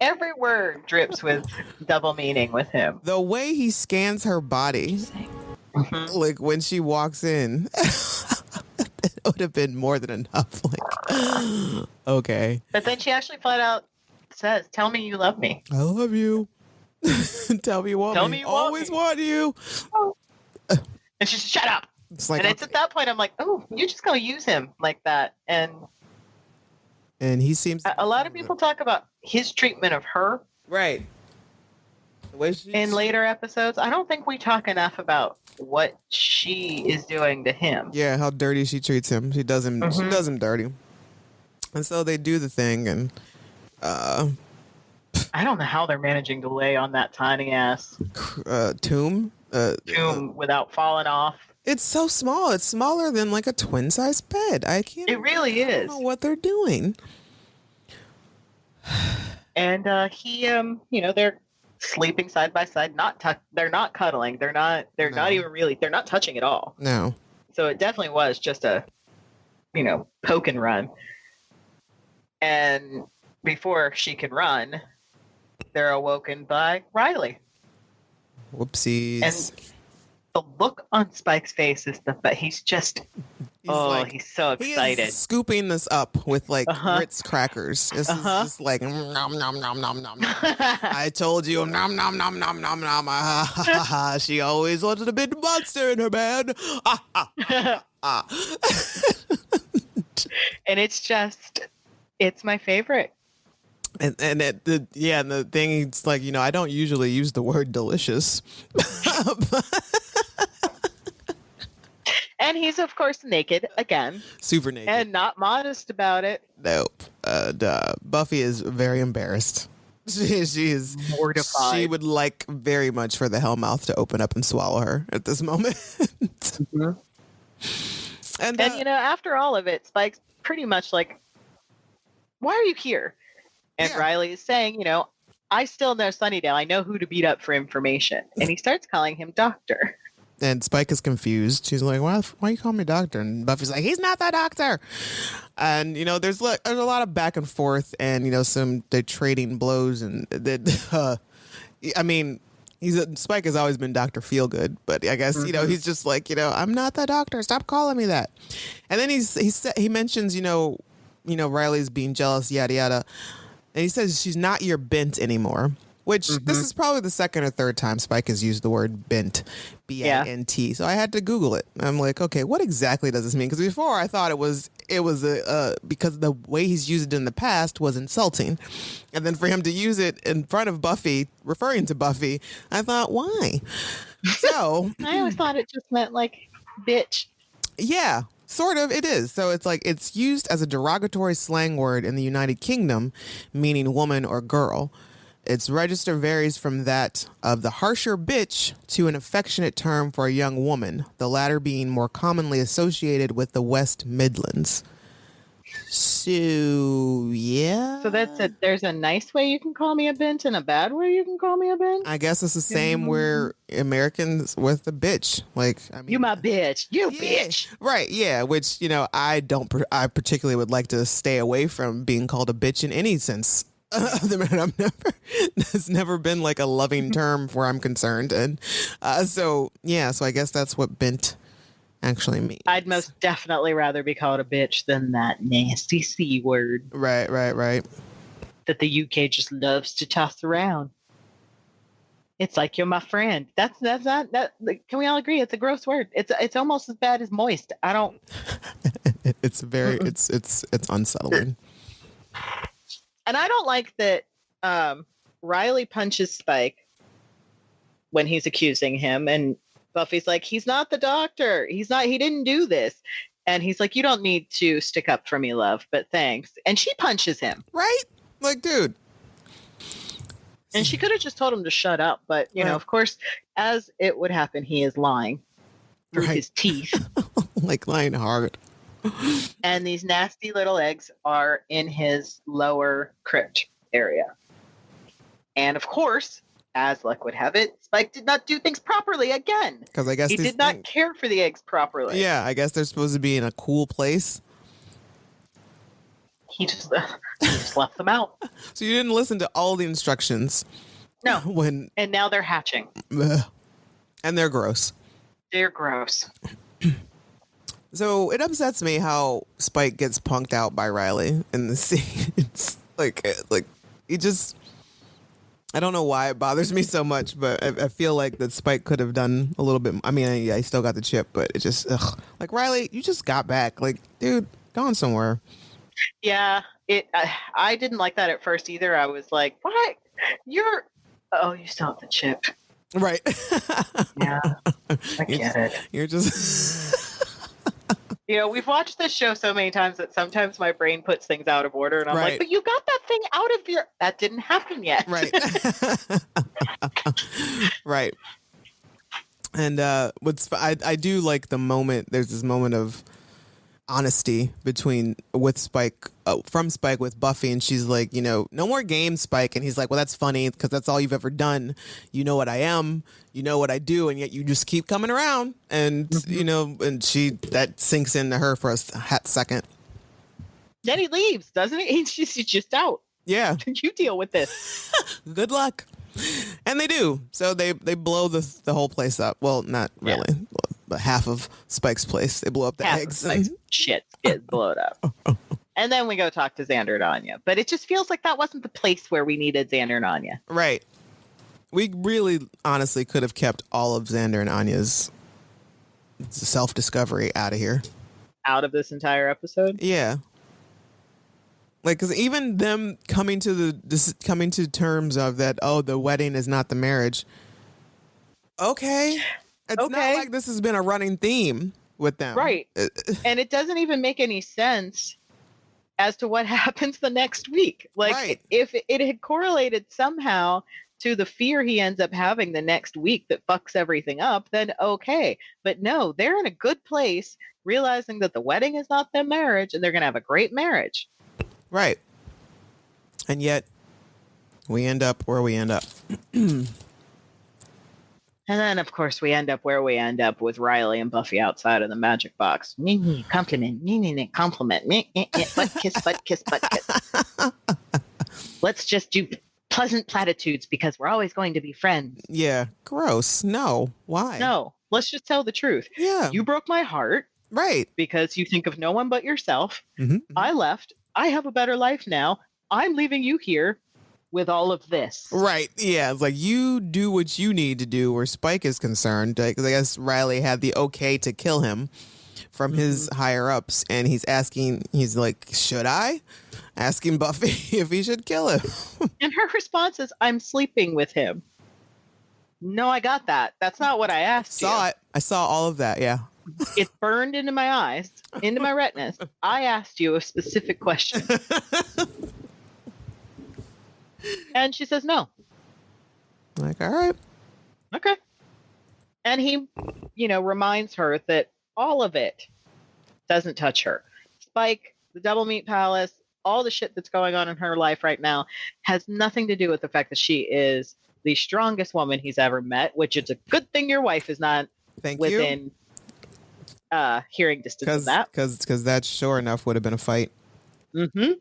Every word drips with double meaning with him. The way he scans her body, like when she walks in, it would have been more than enough. Like, okay. But then she actually flat out says, "Tell me you love me." I love you. Tell me you want Tell me. me you want Always me. want you. And she's shut up. It's like, And it's at that point I'm like, oh, you're just gonna use him like that. And he seems a lot of people talk about his treatment of her right. The way in later episodes. I don't think we talk enough about what she is doing to him. Yeah, how dirty she treats him. She does him. She does him dirty. And so they do the thing, and I don't know how they're managing to lay on that tiny ass tomb. tomb without falling off. It's so small. It's smaller than like a twin size bed. I can't. It really I don't is. know what they're doing. And he, they're sleeping side by side. They're not cuddling. They're not even really. They're not touching at all. No. So it definitely was just a, poke and run. And before she can run, they're awoken by Riley. Whoopsies. And the look on Spike's face is he's just, he's so excited. He's scooping this up with like Ritz crackers. This is just like nom nom nom nom nom. I told you nom nom nom nom nom nom. She always wanted a big monster in her bed. And it's my favorite. And the thing is like, I don't usually use the word delicious. And he's of course naked again. Super naked. And not modest about it. Nope. Buffy is very embarrassed. She is mortified. She would like very much for the Hellmouth to open up and swallow her at this moment. And after all of it, Spike's pretty much like, why are you here? And Riley is saying, I still know Sunnydale. I know who to beat up for information. And he starts calling him doctor. And Spike is confused. She's like, why you call me doctor? And Buffy's like, he's not the doctor. And, there's a lot of back and forth and, they're trading blows. And Spike has always been Dr. Feelgood, but I guess, he's just like, I'm not the doctor. Stop calling me that. And then he mentions, Riley's being jealous, yada, yada. And he says she's not your bent anymore, which this is probably the second or third time Spike has used the word bent, B-I-N-T. So I had to Google it. I'm like, okay, what exactly does this mean? Because before I thought it was because the way he's used it in the past was insulting. And then for him to use it in front of Buffy, referring to Buffy, I thought, why? So I always thought it just meant like bitch. Yeah. Sort of, it is. So it's like it's used as a derogatory slang word in the United Kingdom, meaning woman or girl. Its register varies from that of the harsher bitch to an affectionate term for a young woman, the latter being more commonly associated with the West Midlands. So, yeah. So that's it. There's a nice way you can call me a bent and a bad way you can call me a bent? I guess it's the same where Americans with the bitch. Like, you my bitch. You bitch. Right, yeah. Which, I particularly would like to stay away from being called a bitch in any sense. It's never been like a loving term where I'm concerned. And so I guess that's what bent actually means. I'd most definitely rather be called a bitch than that nasty C word. Right. That the UK just loves to toss around. It's like you're my friend. That's not that. Can we all agree? It's a gross word. It's almost as bad as moist. I don't. It's very. It's unsettling. And I don't like that. Riley punches Spike when he's accusing him, and Buffy's like, he's not the doctor. He didn't do this. And he's like, you don't need to stick up for me, love, but thanks. And she punches him. Right? Like, dude. And she could have just told him to shut up. But, of course, as it would happen, he is lying through his teeth. Like lying hard. And these nasty little eggs are in his lower crypt area. And, of course, as luck would have it, Spike did not do things properly again. Because I guess he did not care for the eggs properly. Yeah, I guess they're supposed to be in a cool place. He just left them out. So you didn't listen to all the instructions. No. And now they're hatching. And they're gross. They're gross. So it upsets me how Spike gets punked out by Riley in the scene. It's like he just, I don't know why it bothers me so much, but I feel like that Spike could have done a little bit. I mean, yeah, he still got the chip, but it just, like, Riley, you just got back. Like, dude, gone somewhere. Yeah, I didn't like that at first either. I was like, what? You still have the chip. Right. Yeah, I get it. You're just... We've watched this show so many times that sometimes my brain puts things out of order, and I'm like, but you got that thing out of your... That didn't happen yet. Right. Right. And I do like the moment, there's this moment of honesty from Spike with Buffy, and she's like, no more games, Spike, and he's like, well, that's funny because that's all you've ever done. You know what I am, you know what I do, and yet you just keep coming around, and and that sinks into her for a hot second. Then he leaves, doesn't he? He's just out. Yeah. You deal with this. Good luck. And they do. So they blow the whole place up. Well, not really, but half of Spike's place. They blow up the eggs. Shit gets blown up. And then we go talk to Xander and Anya. But it just feels like that wasn't the place where we needed Xander and Anya. Right. We really, honestly, could have kept all of Xander and Anya's self-discovery out of here. Out of this entire episode? Yeah. Like, because even them coming to terms of that, the wedding is not the marriage. Okay. It's not like this has been a running theme with them. Right. And it doesn't even make any sense as to what happens the next week. Like, if it had correlated somehow to the fear he ends up having the next week that fucks everything up, then okay. But no, they're in a good place, realizing that the wedding is not their marriage, and they're going to have a great marriage. Right. And yet, we end up where we end up. And then, of course, we end up where we end up with Riley and Buffy outside of the magic box. Compliment, compliment. Butt kiss, butt kiss, butt kiss. Let's just do pleasant platitudes because we're always going to be friends. Yeah. Gross. No. Why? No. Let's just tell the truth. Yeah. You broke my heart. Right. Because you think of no one but yourself. Mm-hmm. I left. I have a better life now. I'm leaving you here with all of this. Right. Yeah. It's like, you do what you need to do where Spike is concerned. Because I guess Riley had the okay to kill him from his higher ups. And he's like, should I? Asking Buffy if he should kill him. And her response is, I'm sleeping with him. No, I got that. That's not what I asked you. Saw it. I saw all of that. Yeah. It's burned into my eyes, into my retinas. I asked you a specific question. And she says no. Like, all right. Okay. And he, reminds her that all of it doesn't touch her. Spike, the Double Meat Palace, all the shit that's going on in her life right now has nothing to do with the fact that she is the strongest woman he's ever met, which it's a good thing your wife is not within hearing distance of that. Because that sure enough would have been a fight. Mm-hmm.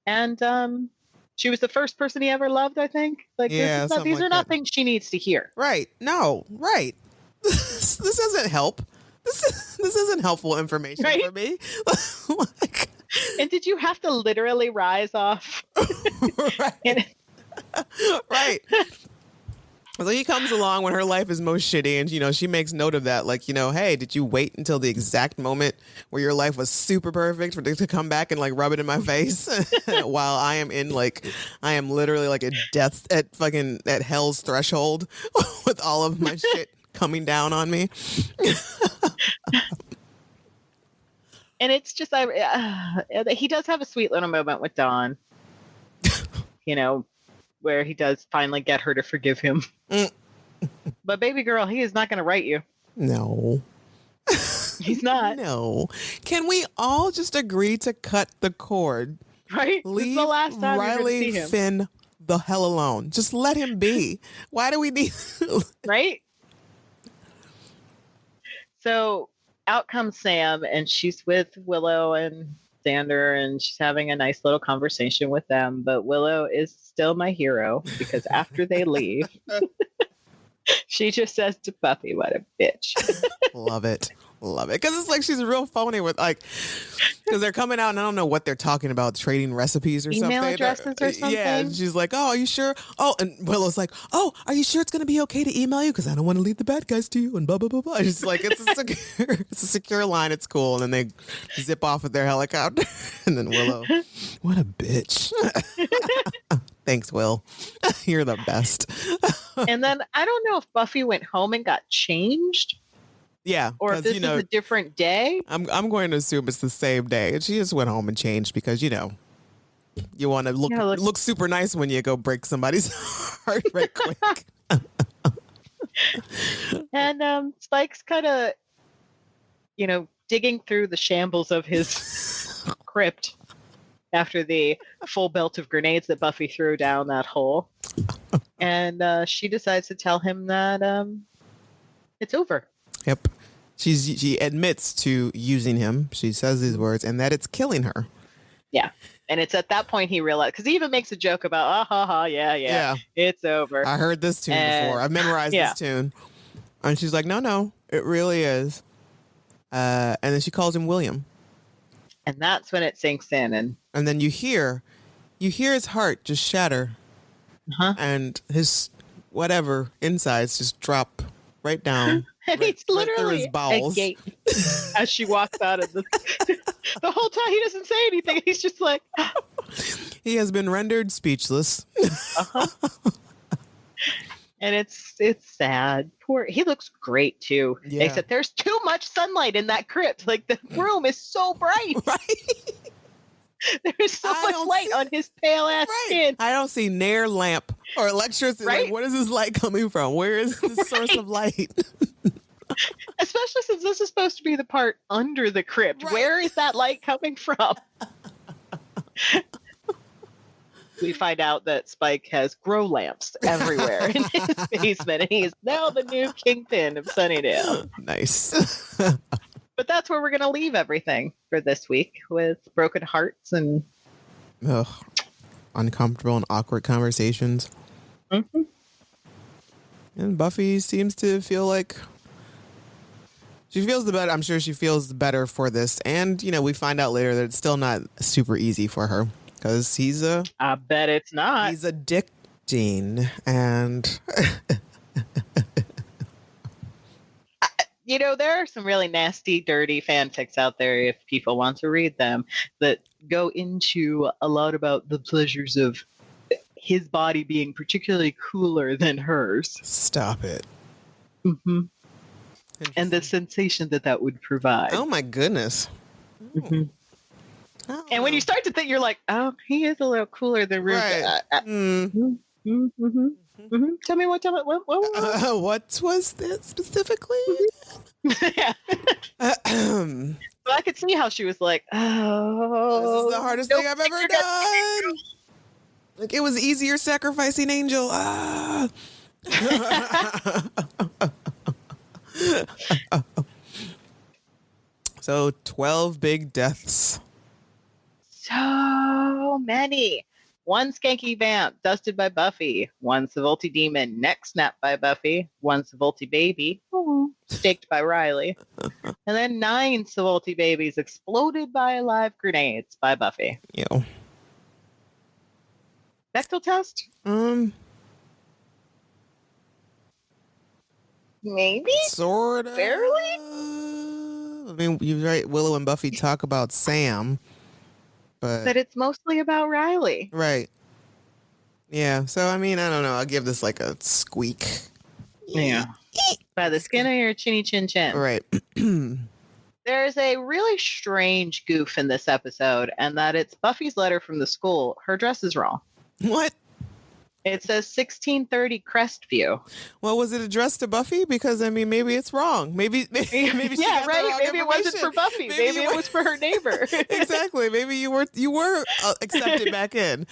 And she was the first person he ever loved, I think. Like, yeah, these are not things she needs to hear. Right. No. Right. This doesn't help. This isn't helpful information for me. And did you have to literally rise off? Right. Right. So he comes along when her life is most shitty, and she makes note of that. Like, hey, did you wait until the exact moment where your life was super perfect to come back and like rub it in my face while I am literally like at death at hell's threshold with all of my shit coming down on me. And it's just he does have a sweet little moment with Dawn. Where he does finally get her to forgive him. But baby girl, he is not going to write you. No. He's not. No. Can we all just agree to cut the cord? Right? Leave the last time Riley see him. Finn the hell alone. Just let him be. Why do we need... Right? So out comes Sam, and she's with Willow and Xander, and she's having a nice little conversation with them. But Willow is still my hero because after they leave, she just says to Buffy, what a bitch. Love it. Love it. Because it's like she's real phony with like, because they're coming out and I don't know what they're talking about, trading recipes or Email something. addresses or something. Yeah. And she's like, oh, are you sure? Oh, and Willow's like, oh, are you sure it's going to be okay to email you? Because I don't want to leave the bad guys to you and blah, blah, blah, blah. It's like, it's a secure line. It's cool. And then they zip off with their helicopter. And then Willow, what a bitch. Thanks, Will. You're the best. And then I don't know if Buffy went home and got changed. Yeah. Or if this is a different day. I'm going to assume it's the same day. She just went home and changed because, you want to look super nice when you go break somebody's heart right quick. And Spike's kind of, digging through the shambles of his crypt after the full belt of grenades that Buffy threw down that hole. And she decides to tell him that it's over. Yep. She admits to using him. She says these words and that it's killing her. Yeah. And it's at that point he realized, because he even makes a joke about, yeah, it's over. I heard this tune before. I've memorized this tune. And she's like, no, it really is. And then she calls him William. And that's when it sinks in. And then you hear his heart just shatter. Uh-huh. And his whatever insides just drop right down. And he's literally his bowels. agape as she walks out of the whole time. He doesn't say anything. He's just like, he has been rendered speechless. Uh-huh. And it's sad. He looks great too. Yeah. Except there's too much sunlight in that crypt. Like the room is so bright. Right. There's so much light on his pale ass skin. I don't see near lamp or electricity. Right? Like, what is this light coming from? Where is the source of light? Especially since this is supposed to be the part under the crypt. Right. Where is that light coming from? We find out that Spike has grow lamps everywhere in his basement, and he is now the new kingpin of Sunnydale. Nice. But that's where we're going to leave everything for this week, with broken hearts and uncomfortable and awkward conversations. Mm-hmm. And Buffy seems to feel like she feels the better. I'm sure she feels better for this. And, we find out later that it's still not super easy for her because I bet it's not. He's addicting. And there are some really nasty, dirty fanfics out there if people want to read them that go into a lot about the pleasures of his body being particularly cooler than hers. Stop it. Mm-hmm. And the sensation that would provide. Oh, my goodness. Mm-hmm. Oh. And when you start to think, you're like, oh, he is a little cooler than Ruth. Right. Tell me what? What was that specifically? Yeah. But I could see how she was like, oh. This is the hardest thing I've ever done. Like, it was easier sacrificing Angel. So 12 big deaths. So many. One skanky vamp dusted by Buffy. One Savolti demon neck snapped by Buffy. One Savolti baby staked by Riley. And then 9 Savolti babies exploded by live grenades by Buffy. Ew. Bechdel test? Maybe? Sort of. Barely? I mean, you're right. Willow and Buffy talk about Sam. But it's mostly about Riley. Right. Yeah. So, I mean, I don't know. I'll give this like a squeak. Yeah. By the skin of your chinny chin chin. Right. There's a really strange goof in this episode, and that it's Buffy's letter from the school. Her dress is wrong. What? It says 1630 Crestview. Well, was it addressed to Buffy? Because, I mean, maybe it's wrong. Maybe she got the wrong Maybe it wasn't for Buffy. Maybe it was for her neighbor. Exactly. Maybe you were accepted back in.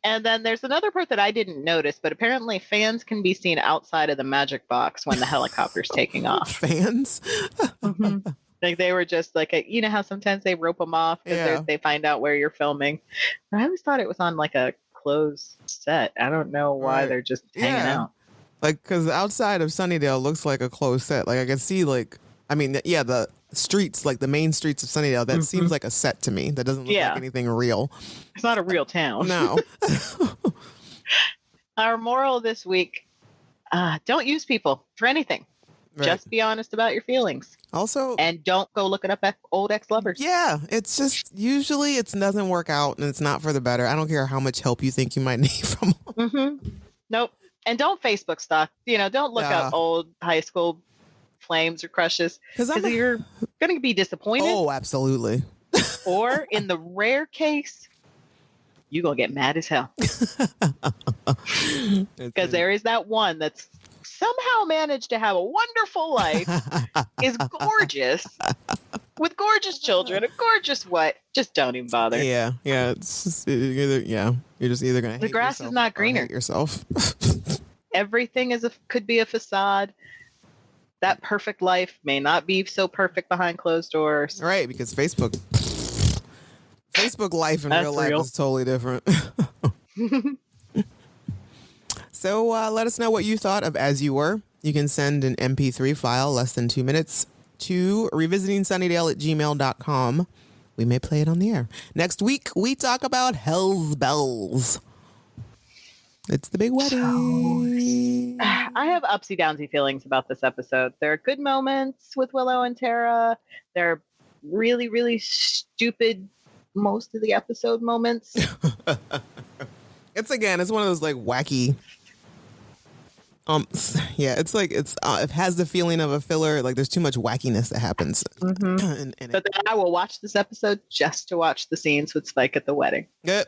And then there's another part that I didn't notice, but apparently fans can be seen outside of the magic box when the helicopter's taking off. Fans? Mm-hmm. Like they were just like, you know how sometimes they rope them off because they find out where you're filming. But I always thought it was on like a closed set. I don't know why they're just hanging out. Like, because outside of Sunnydale looks like a closed set. Like, I can see, like, I mean, yeah, the streets, like the main streets of Sunnydale, that seems like a set to me. That doesn't look like anything real. It's not a real town. No. Our moral this week, don't use people for anything. Right. Just be honest about your feelings. Also, and don't go looking up old ex-lovers. Yeah, it's just usually it doesn't work out and it's not for the better. I don't care how much help you think you might need from them. Nope. And don't Facebook stalk. Don't look up old high school flames or crushes because you're going to be disappointed. Oh, absolutely. Or in the rare case, you're going to get mad as hell. Because there is that one that's somehow managed to have a wonderful life, is gorgeous, with gorgeous children, a gorgeous wife. Just don't even bother. Yeah. It's just you're just either going to hate the grass is not greener. Hate yourself. Everything could be a facade. That perfect life may not be so perfect behind closed doors. Right, because Facebook life and real life is totally different. So let us know what you thought of As You Were. You can send an MP3 file, less than 2 minutes, to revisitingsunnydale@gmail.com. We may play it on the air. Next week, we talk about Hell's Bells. It's the big wedding. I have upsy downsy feelings about this episode. There are good moments with Willow and Tara. There are really, really stupid most of the episode moments. It's one of those like wacky. It's like it has the feeling of a filler. Like there's too much wackiness that happens. But then I will watch this episode just to watch the scenes with Spike at the wedding. Good.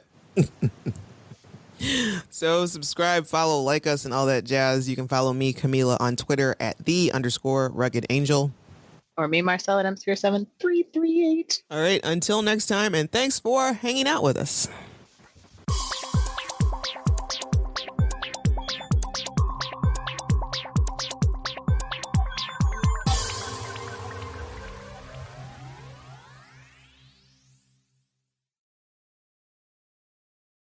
So subscribe, follow, like us, and all that jazz. You can follow me, Camila, on Twitter at @the_ruggedangel. Or me, Marcel, at M07338. All right. Until next time, and thanks for hanging out with us.